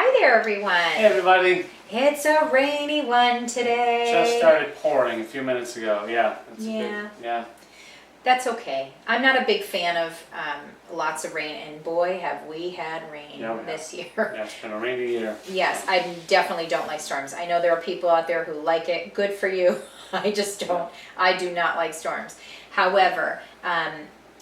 Hi there, everyone. Hey, everybody. It's a rainy one today. Just started pouring a few minutes ago. Yeah. Yeah. That's okay. I'm not a big fan of lots of rain, and boy, have we had rain this year. Yeah, it's been a rainy year. Yes, I definitely don't like storms. I know there are people out there who like it. Good for you. I just don't. I do not like storms. However,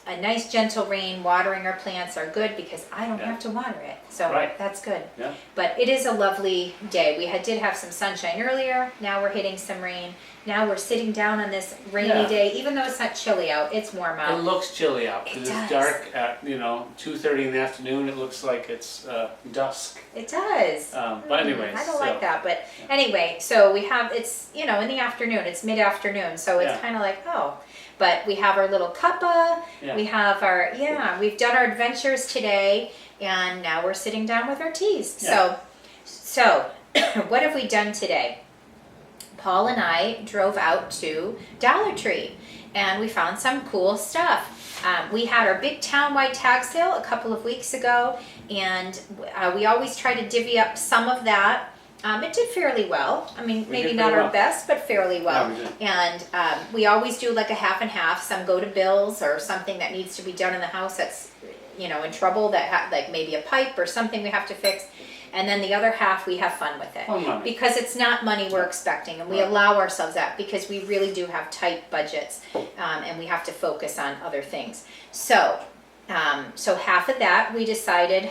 a nice gentle rain, watering our plants are good because I don't have to water it. So that's good. Yeah. But it is a lovely day. We did have some sunshine earlier. Now we're hitting some rain. Now we're sitting down on this rainy day. Even though it's not chilly out, it's warm out. It looks chilly out because it's dark at 2:30 in the afternoon. It looks like it's dusk. It does. But anyways, I don't like that. But anyway, so we have it's in the afternoon. It's mid-afternoon, so it's kind of like But we have our little cuppa. Yeah. We have our We've done our adventures today, and now we're sitting down with our teas. Yeah. So what have we done today? Paul and I drove out to Dollar Tree, and we found some cool stuff. We had our big town-wide tag sale a couple of weeks ago, and we always try to divvy up some of that. It did fairly well. I mean, maybe not our best, but fairly well. Yeah, and we always do like a half and half. Some go to bills or something that needs to be done in the house that's, in trouble, that like maybe a pipe or something we have to fix. And then the other half, we have fun with it. Because it's not money we're expecting. And we allow ourselves that because we really do have tight budgets. And we have to focus on other things. So half of that, we decided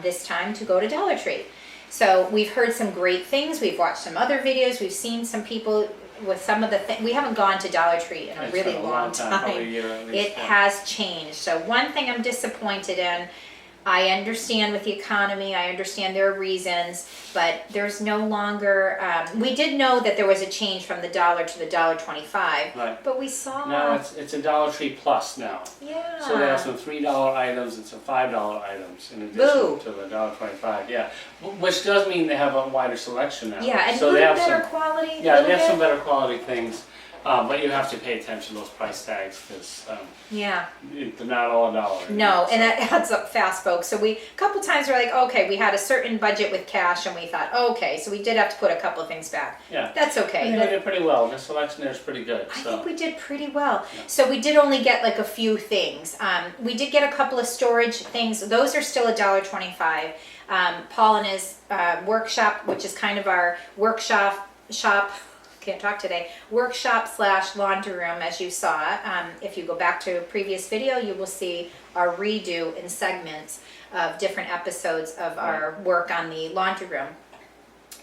this time to go to Dollar Tree. So we've heard some great things. We've watched some other videos. We've seen some people with some of the things. We haven't gone to Dollar Tree in a really long time. Probably a year at least. It has changed. So one thing I'm disappointed in, I understand with the economy, I understand there are reasons, but there's no longer, we did know that there was a change from the $1 to the $1.25, but we saw... No, it's a Dollar Tree Plus now. Yeah. So they have some $3 items and some $5 items in addition to the $1.25, yeah. Which does mean they have a wider selection now. Yeah, and so a little better quality. Yeah, they have some better quality things. But you have to pay attention to those price tags because they're not all $1. No, and that adds up fast, folks. So a couple times we're like, okay, we had a certain budget with cash, and we thought, okay, so we did have to put a couple of things back. Yeah, that's okay. I think we did pretty well. The selection there is pretty good. I think we did pretty well. Yeah. So we did only get like a few things. We did get a couple of storage things. Those are still $1.25. Paul and his workshop, which is kind of our workshop. Can't talk today, workshop / laundry room, as you saw. If you go back to a previous video, you will see our redo in segments of different episodes of our work on the laundry room.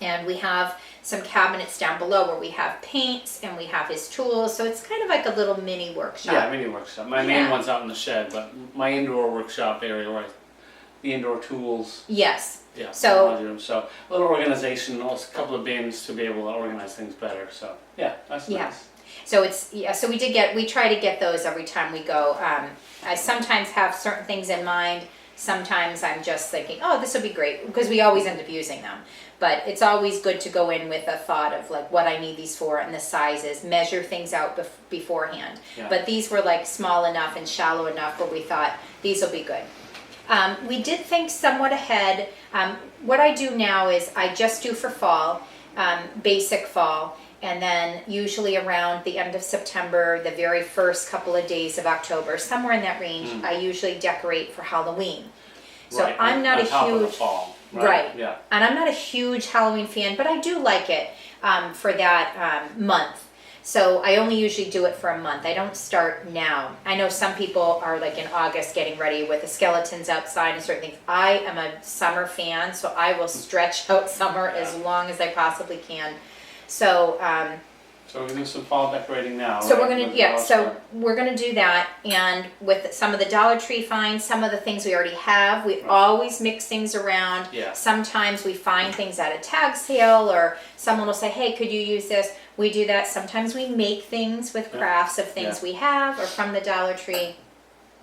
And we have some cabinets down below where we have paints and we have his tools. So it's kind of like a little mini workshop. Yeah, mini workshop. My main one's out in the shed, but my indoor workshop area where the indoor tools. Yes. Yeah, so a little organization, also a couple of bins to be able to organize things better. So that's nice. So so we try to get those every time we go. I sometimes have certain things in mind. Sometimes I'm just thinking, oh, this will be great, because we always end up using them. But it's always good to go in with a thought of like what I need these for and the sizes, measure things out beforehand. Yeah. But these were like small enough and shallow enough where we thought these will be good. We did think somewhat ahead. What I do now is I just do for fall, basic fall, and then usually around the end of September, the very first couple of days of October, somewhere in that range, I usually decorate for Halloween. So I'm not a huge fall. Yeah. And I'm not a huge Halloween fan, but I do like it for that month. So I only usually do it for a month. I don't start now. I know some people are like in August getting ready with the skeletons outside and certain things. I am a summer fan, so I will stretch out summer as long as I possibly can. So we're gonna do some fall decorating now. So we're gonna do that, and with some of the Dollar Tree finds, some of the things we already have, we always mix things around. Yeah. Sometimes we find things at a tag sale, or someone will say, hey, could you use this? We do that. Sometimes we make things with crafts of things we have or from the Dollar Tree.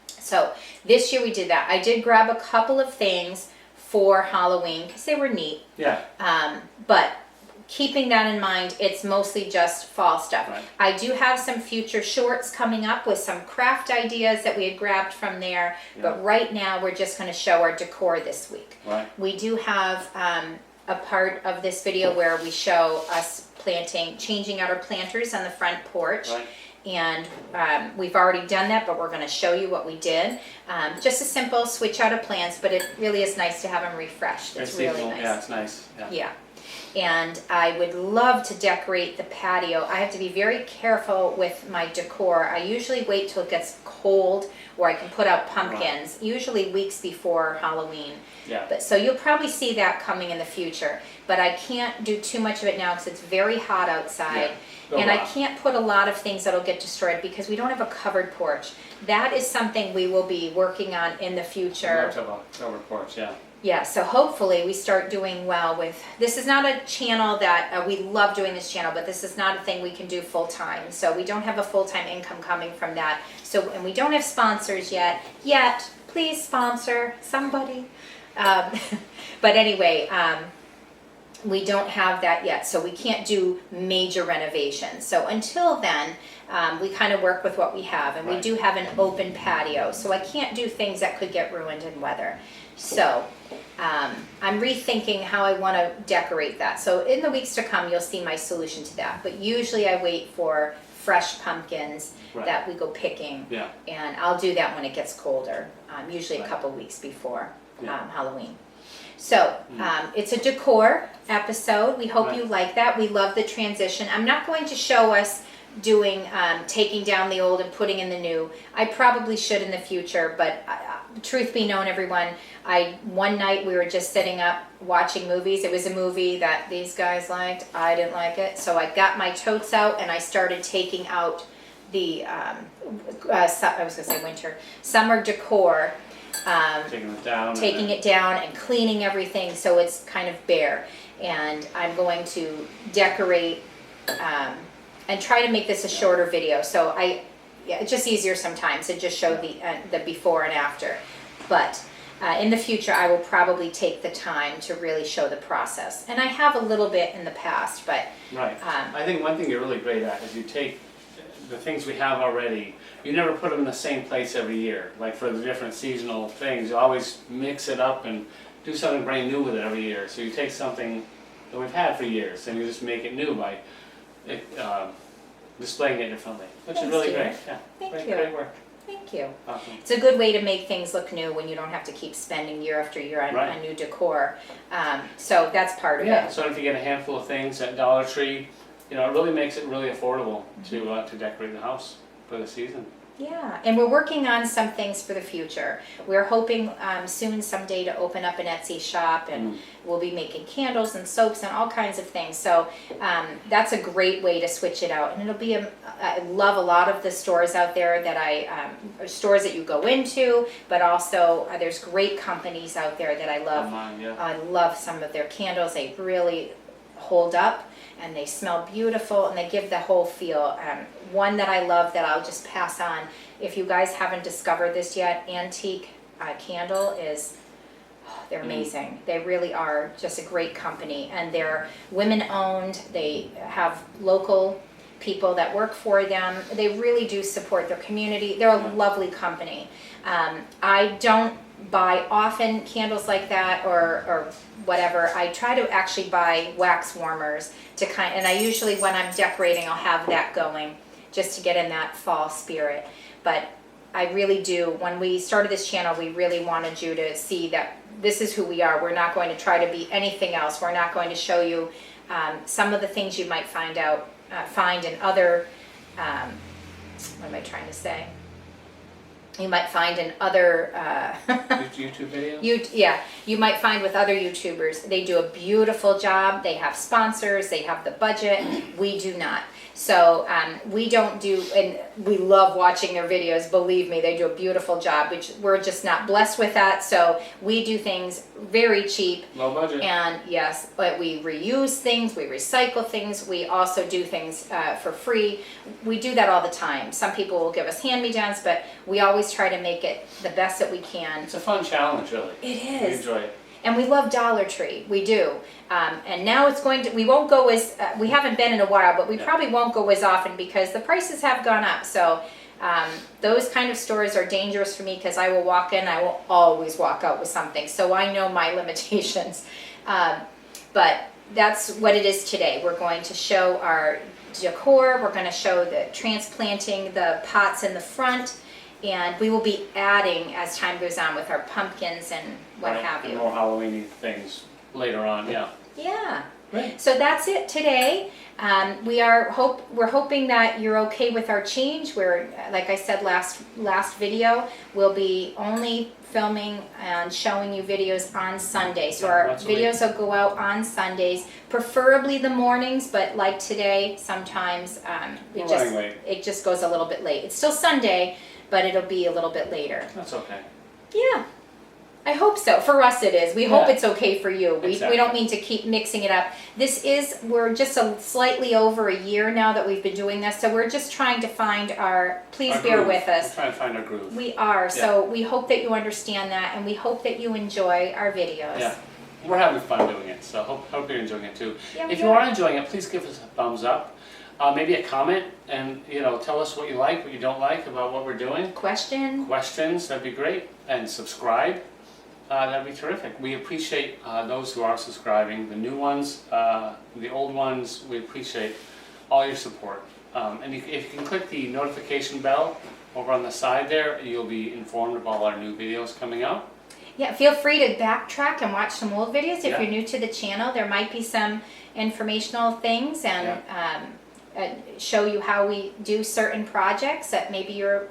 So this year we did that. I did grab a couple of things for Halloween because they were neat. Yeah. But keeping that in mind, it's mostly just fall stuff. Right. I do have some future shorts coming up with some craft ideas that we had grabbed from there, but right now we're just going to show our decor this week. Right. We do have a part of this video where we show us changing out our planters on the front porch. Right. And we've already done that, but we're going to show you what we did. Just a simple switch out of plants, but it really is nice to have them refreshed. It's really nice. Yeah, it's nice. Yeah. And I would love to decorate the patio. I have to be very careful with my decor. I usually wait till it gets cold where I can put out pumpkins, usually weeks before Halloween. Yeah. But so you'll probably see that coming in the future. But I can't do too much of it now because it's very hot outside. Yeah. And I can't put a lot of things that'll get destroyed because we don't have a covered porch. That is something we will be working on in the future. Covered porch, yeah. Yeah, so hopefully we start doing well with, this is not a channel that, we love doing this channel, but this is not a thing we can do full time. So we don't have a full-time income coming from that. So, and we don't have sponsors yet. Please sponsor somebody. But anyway, we don't have that yet, so we can't do major renovations. So until then, we kind of work with what we have, and we do have an open patio, so I can't do things that could get ruined in weather. So I'm rethinking how I want to decorate that. So in the weeks to come, you'll see my solution to that. But usually I wait for fresh pumpkins that we go picking, and I'll do that when it gets colder, usually a couple weeks before Halloween. So it's a decor episode. We hope you like that. We love the transition. I'm not going to show us doing taking down the old and putting in the new. I probably should in the future, but truth be known, everyone, one night we were just sitting up watching movies. It was a movie that these guys liked. I didn't like it, so I got my totes out and I started taking out the I was going to say winter, summer decor. Taking it down and cleaning everything so it's kind of bare. And I'm going to decorate and try to make this a shorter video. So it's just easier sometimes to just show the before and after. But in the future, I will probably take the time to really show the process. And I have a little bit in the past, but I think one thing you're really great at is you take the things we have already. You never put them in the same place every year. Like for the different seasonal things, you always mix it up and do something brand new with it every year. So you take something that we've had for years and you just make it new by displaying it differently, which is really great. Yeah, great work. Thank you. Awesome. It's a good way to make things look new when you don't have to keep spending year after year on new decor. So that's part of it. Yeah, so if you get a handful of things at Dollar Tree, it really makes it really affordable to decorate the house for the season. Yeah, and we're working on some things for the future. We're hoping soon someday to open up an Etsy shop, and we'll be making candles and soaps and all kinds of things. So that's a great way to switch it out. And it'll be I love a lot of the stores out there that stores that you go into, but also there's great companies out there that I love. I love some of their candles. They really hold up. And they smell beautiful, and they give the whole feel. One that I love that I'll just pass on, if you guys haven't discovered this yet, Antique Candle they're amazing. They really are just a great company, and they're women-owned. They have local people that work for them. They really do support their community. They're a lovely company. I don't buy often candles like that or whatever. I try to actually buy wax warmers and I usually when I'm decorating I'll have that going just to get in that fall spirit. But I really do, when we started this channel, we really wanted you to see that this is who we are. We're not going to try to be anything else. We're not going to show you some of the things you might find in other what am I trying to say? You might find in other YouTube videos? You might find with other YouTubers. They do a beautiful job. They have sponsors. They have the budget. We do not. So we don't do, and we love watching their videos. Believe me, they do a beautiful job, which we're just not blessed with that. So we do things very cheap. Low budget. And yes, but we reuse things, we recycle things. We also do things for free. We do that all the time. Some people will give us hand-me-downs, but we always try to make it the best that we can. It's a fun challenge, really. It is. We enjoy it. And we love Dollar Tree, we do. And now it's going to, we won't go as, we haven't been in a while, but we probably won't go as often because the prices have gone up. So those kind of stores are dangerous for me because I will walk in, I will always walk out with something. So I know my limitations. But that's what it is today. We're going to show our decor, we're going to show the transplanting the pots in the front, and we will be adding as time goes on with our pumpkins and what have you. And more Halloween-y things later on, yeah. Yeah. Right. So that's it today. We're hoping that you're okay with our change. We're, like I said last video, we'll be only filming and showing you videos on Sunday. So our videos will go out on Sundays, preferably the mornings, but like today, sometimes it just goes a little bit late. It's still Sunday, but it'll be a little bit later. That's okay. Yeah. I hope so. For us it is. We hope it's okay for you. We don't mean to keep mixing it up. We're just slightly over a year now that we've been doing this, so we're just trying to find please bear with us. We're trying to find our groove. We are, so we hope that you understand that, and we hope that you enjoy our videos. Yeah, we're having fun doing it, so hope you're enjoying it too. Yeah, if you are enjoying it, please give us a thumbs up. Maybe a comment, and tell us what you like, what you don't like about what we're doing. Questions, that'd be great. And subscribe. That'd be terrific. We appreciate those who are subscribing, the new ones, the old ones. We appreciate all your support. And if you can click the notification bell over on the side there, you'll be informed of all our new videos coming out. Yeah, feel free to backtrack and watch some old videos. If you're new to the channel, there might be some informational things and show you how we do certain projects that maybe you're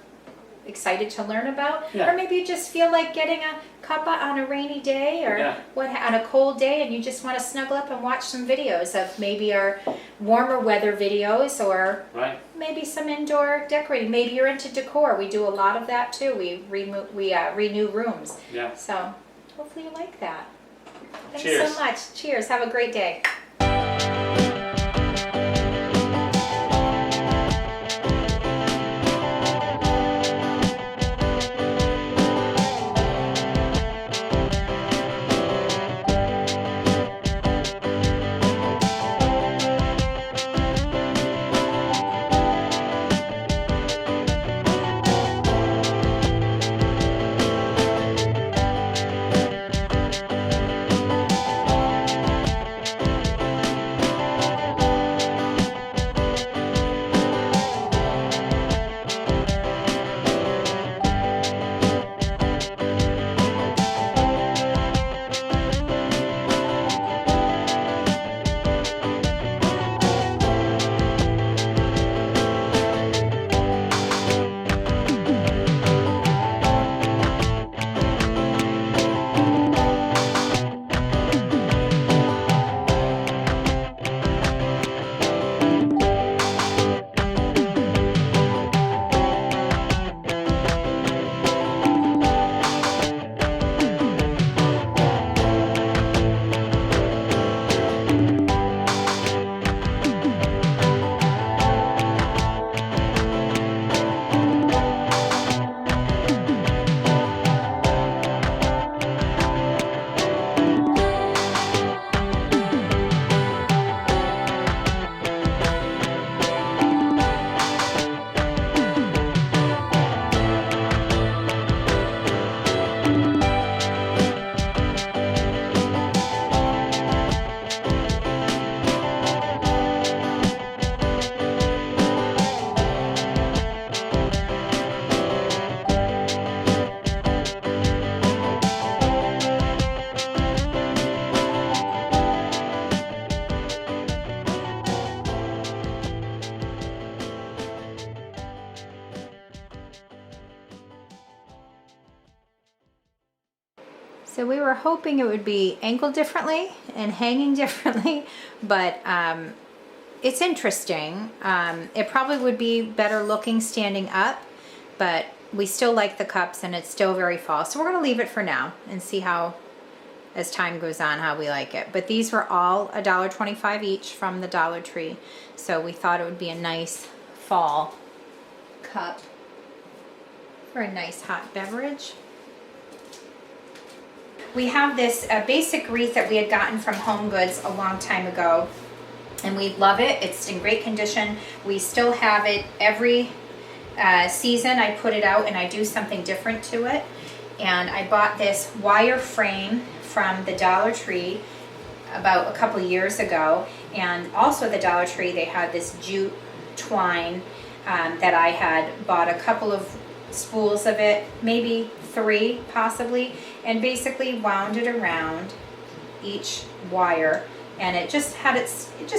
excited to learn about, or maybe you just feel like getting a cuppa on a rainy day or on a cold day, and you just want to snuggle up and watch some videos of maybe our warmer weather videos, or maybe some indoor decorating. Maybe you're into decor. We do a lot of that too. We renew rooms. Yeah. So hopefully you like that. Thanks so much. Cheers. Have a great day. So we were hoping it would be angled differently and hanging differently, but it's interesting. It probably would be better looking standing up, but we still like the cups and it's still very fall. So we're gonna leave it for now and see how, as time goes on, how we like it. But these were all $1.25 each from the Dollar Tree. So we thought it would be a nice fall cup for a nice hot beverage. we have this basic wreath that we had gotten from Home Goods a long time ago, and we love it. It's in great condition. We still have it every season. I put it out and I do something different to it. And I bought this wire frame from the Dollar Tree about a couple years ago. And also at the Dollar Tree, they had this jute twine that I had bought a couple of spools of it, maybe 3 possibly, and basically wound it around each wire, and it just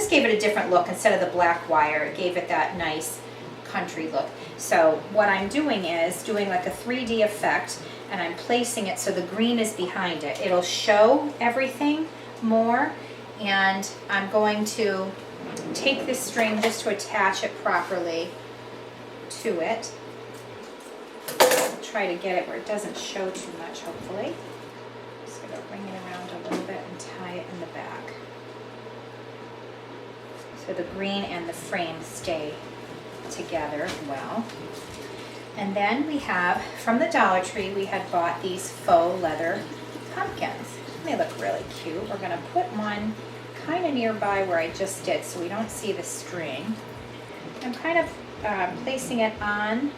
gave it a different look. Instead of the black wire, it gave it that nice country look. So what I'm doing is doing like a 3D effect, and I'm placing it so the green is behind it. It'll show everything more, and I'm going to take this string just to attach it properly to it. Try to get it where it doesn't show too much, hopefully. Just gonna bring it around a little bit and tie it in the back, so the green and the frame stay together well. And then we have, from the Dollar Tree, we had bought these faux leather pumpkins. They look really cute. We're gonna put one kind of nearby where I just did so we don't see the string. I'm kind of placing it on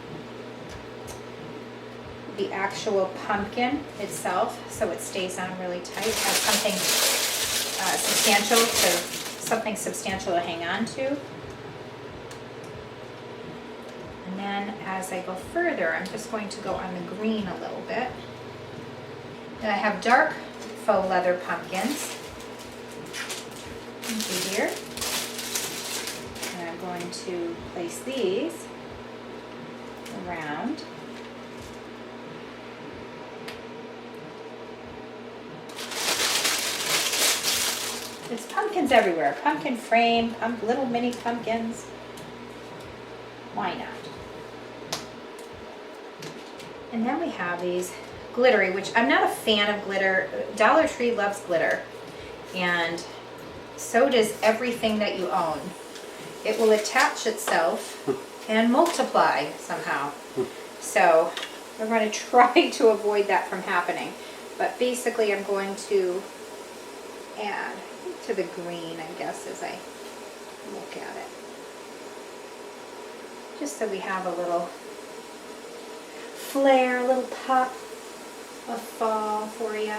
the actual pumpkin itself so it stays on really tight. Has something substantial to hang on to. And then as I go further, I'm just going to go on the green a little bit. And I have dark faux leather pumpkins into here. And I'm going to place these around. There's pumpkins everywhere. Pumpkin frame, little mini pumpkins. Why not? And then we have these glittery, which I'm not a fan of glitter. Dollar Tree loves glitter. And so does everything that you own. It will attach itself and multiply somehow. So we're going to try to avoid that from happening. But basically I'm going to add to the green, I guess, as I look at it. Just so we have a little flair, a little pop of fall for you.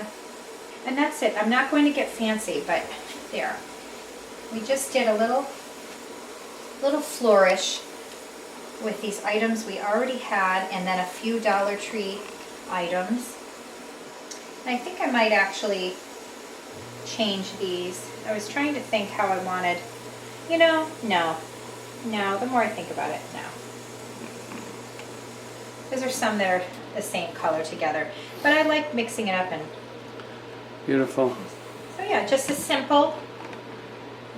And that's it. I'm not going to get fancy, but there. We just did a little flourish with these items we already had, and then a few Dollar Tree items. And I think I might actually change these. I was trying to think how I wanted, no, the more I think about it, no. Because there's some that are the same color together, but I like mixing it up. And beautiful. So yeah, just a simple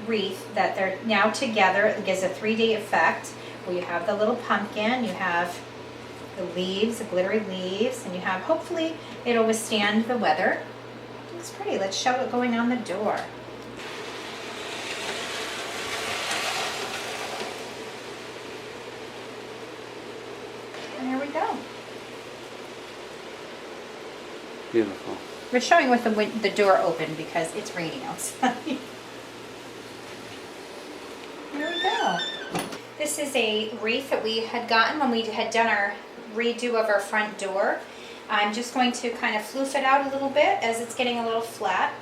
wreath that they're now together. It gives a 3D effect where you have the little pumpkin, you have the leaves, the glittery leaves, and you have, hopefully it'll withstand the weather. It's pretty. Let's show it going on the door. And there we go. Beautiful. We're showing with the door open because it's raining outside. There we go. This is a wreath that we had gotten when we had done our redo of our front door. I'm just going to kind of floof it out a little bit as it's getting a little flat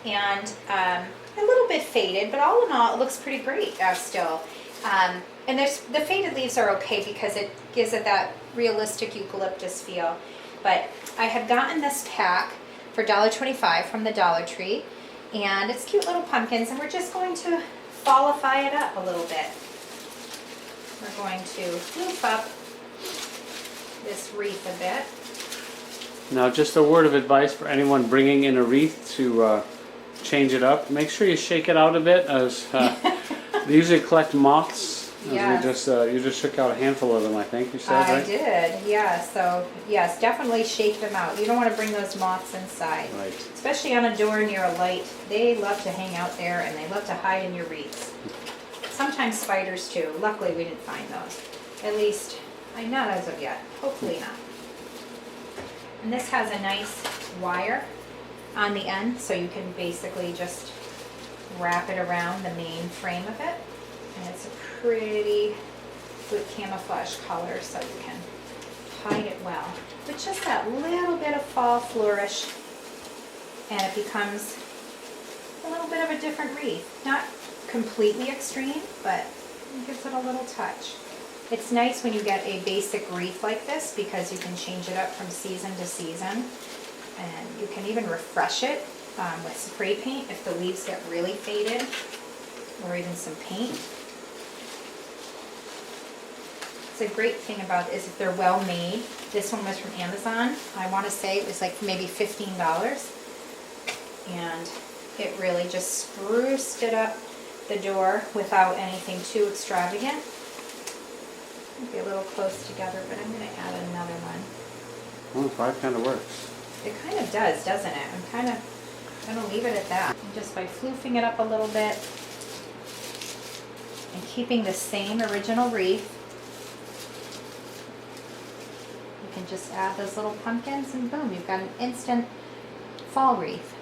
and a little bit faded, but all in all it looks pretty great still. And the faded leaves are okay because it gives it that realistic eucalyptus feel. But I had gotten this pack for $1.25 from the Dollar Tree, and it's cute little pumpkins, and we're just going to fallify it up a little bit. We're going to floof up this wreath a bit. Now, just a word of advice for anyone bringing in a wreath to change it up. Make sure you shake it out a bit, as they usually collect moths. Yes. You just shook out a handful of them, I think you said, I right? did, yeah. So yes, definitely shake them out. You don't want to bring those moths inside, Right. especially on a door near a light. They love to hang out there, and they love to hide in your wreaths. Sometimes spiders too. Luckily, we didn't find those. At least, not as of yet. Hopefully not. And this has a nice wire on the end, so you can basically just wrap it around the main frame of it. And it's a pretty good camouflage color, so you can hide it well. With just that little bit of fall flourish, and it becomes a little bit of a different wreath. Not completely extreme, but it gives it a little touch. It's nice when you get a basic wreath like this because you can change it up from season to season. And you can even refresh it with spray paint if the leaves get really faded, or even some paint. It's a great thing about this, if they're well made. This one was from Amazon. I want to say it was like maybe $15. And it really just spruced it up the door without anything too extravagant. Might be a little close together, but I'm going to add another one. Well, 5 kind of works. It kind of does, doesn't it? I'm kind of going to leave it at that. And just by floofing it up a little bit and keeping the same original wreath, you can just add those little pumpkins and boom, you've got an instant fall wreath.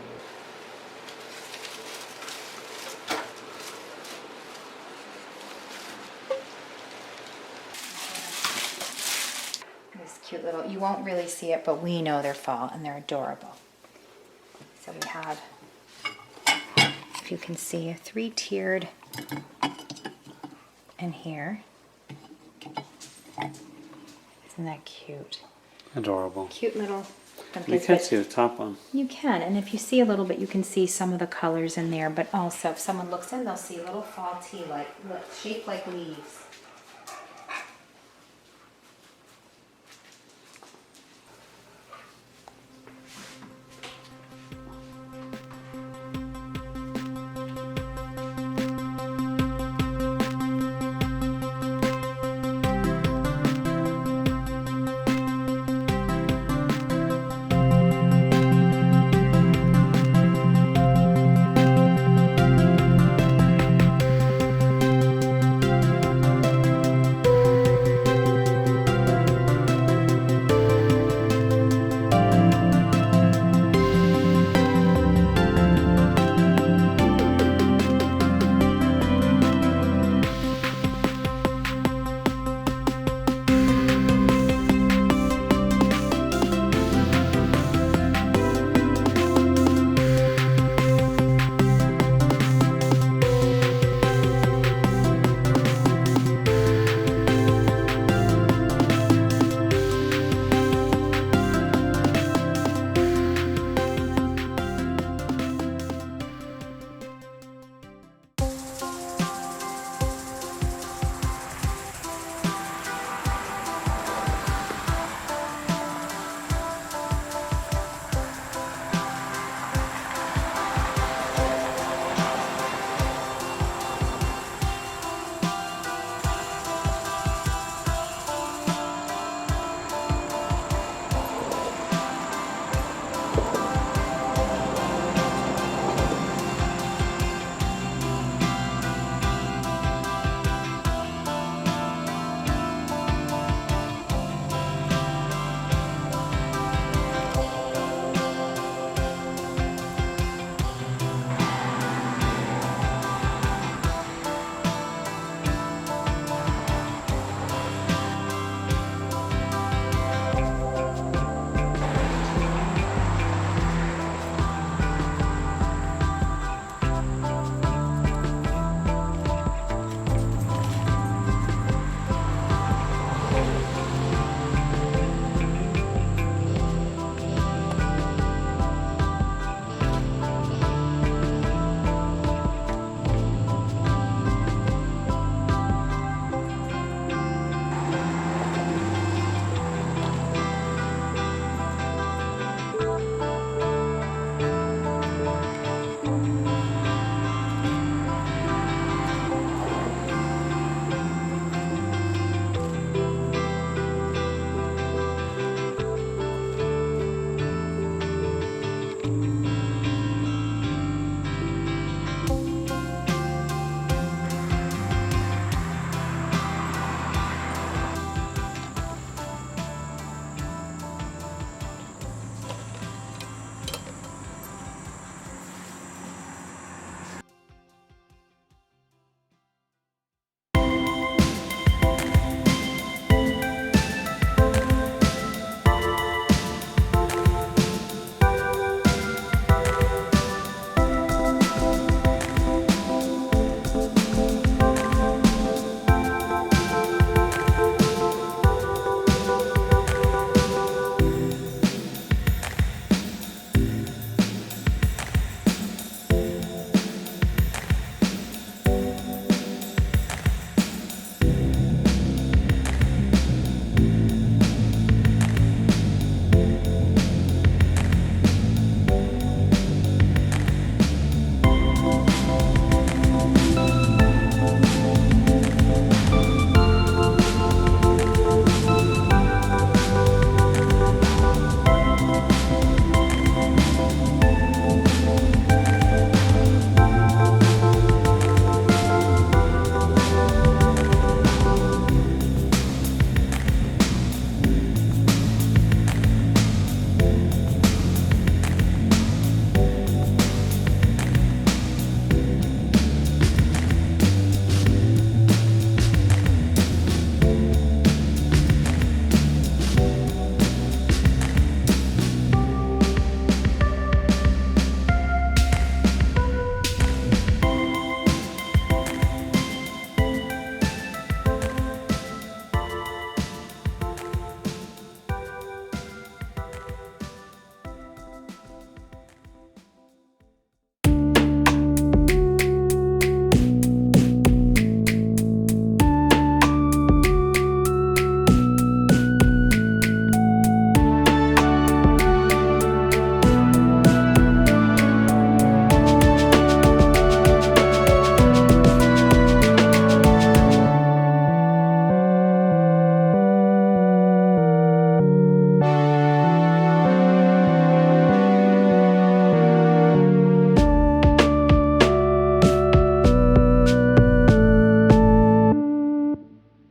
This cute little, you won't really see it, but we know they're fall and they're adorable. So we have, if you can see, a 3-tiered in here. Isn't that cute? Adorable. Cute little You pumpkins. can't see the top one. You can, and if you see a little bit, you can see some of the colors in there, but also if someone looks in, they'll see little fall tea, shaped like leaves.